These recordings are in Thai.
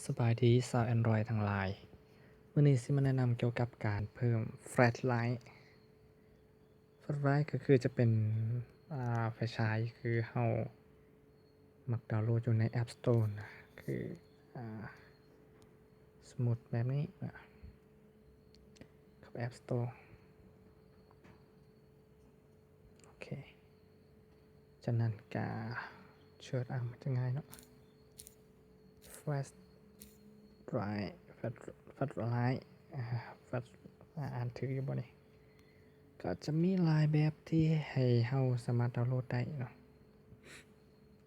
สบายดีสาว Android ทั้งหลายวันนี้สิมาแนะนำเกี่ยวกับการเพิ่ม Flashlight Flashlight ก็คือจะเป็นไฟฉายคือเฮามักดาวน์โหลดอยู่ใน App Store นะคือสมุดแบบนี้นะกับ App Store โอเคจากนั้นก็เชิญมันจะง่ายเนาะ Flashlight Flashlight Flash อ่านถืออยู่บ่นี่ก็จะมีหลายแบบที่ให้เฮาสามารถดาวน์โหลดได้เนาะ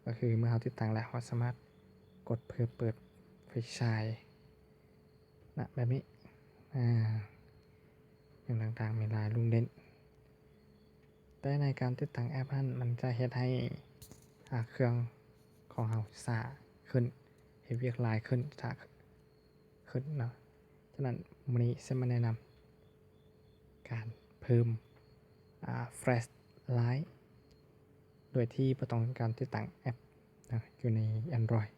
ก็คือเมื่อเฮาติดตั้งแล้วเราสามารถกดเพื่อเปิดไฟฉายนะแบบนี้อย่างต่างๆมีหลายรุ่นเล่นแต่ในการติดตั้งแอปนั้นมันจะเฮ็ดให้เครื่องของเฮาช้าขึ้นเฮ็ดเวียกหลายขึ้นช้าขึ้นเนาะฉะนั้นมื้อนี้สิมาแนะนำการเพิ่มFlashlight โดยที่บ่ต้องการติดตั้งแอปนะอยู่ใน Android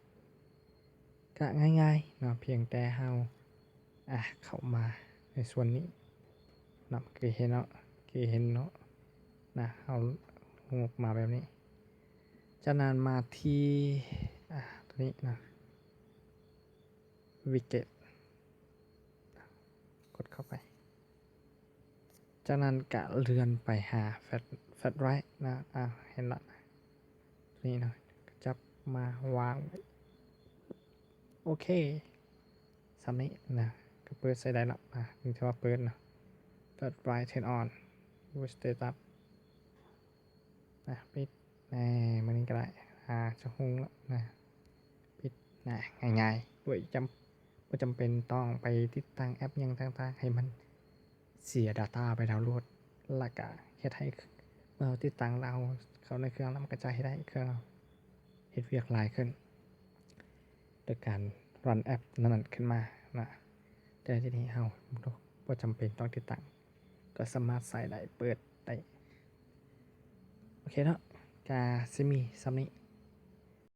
ก็ง่ายๆเนาะเพียงแต่เฮาเข้ามาในส่วนนี้เนาะคือเห็นเนาะนะเฮางกมาแบบนี้จากนั้นมาที่ตัวนี้นะ Widget กดเข้าไปจากนั้นก็เลื่อนไปหา Flashlight นะเห็นละนี่เนาะจับมาวางไว้โอเคสำนี้นะก็เปิดใส่ได้แล้วนี่ถือว่าเปิดเนาะ Flashlight turn on use status ปิดมันนี้ก็ได้จะหุงแล้วนะปิดง่ายๆด้วยบ่จำเป็นต้องไปติดตั้งแอปยังต่างๆให้มันเสีย data ไปดาวน์โหลดแล้วก็เฮ็ดให้เมื่อติดตั้งเราเข้าในเครื่องแล้วมันก็จะเฮ็ดให้เครื่องเราเฮ็ดเวียกหลายขึ้นโดยการรันแอปนั้นขึ้นมานะแต่ทีนี้เราบ่จำเป็นต้องติดตั้งก็สามารถใส่ได้เปิดได้โอเคเนาะก็สิมีส่ำนี้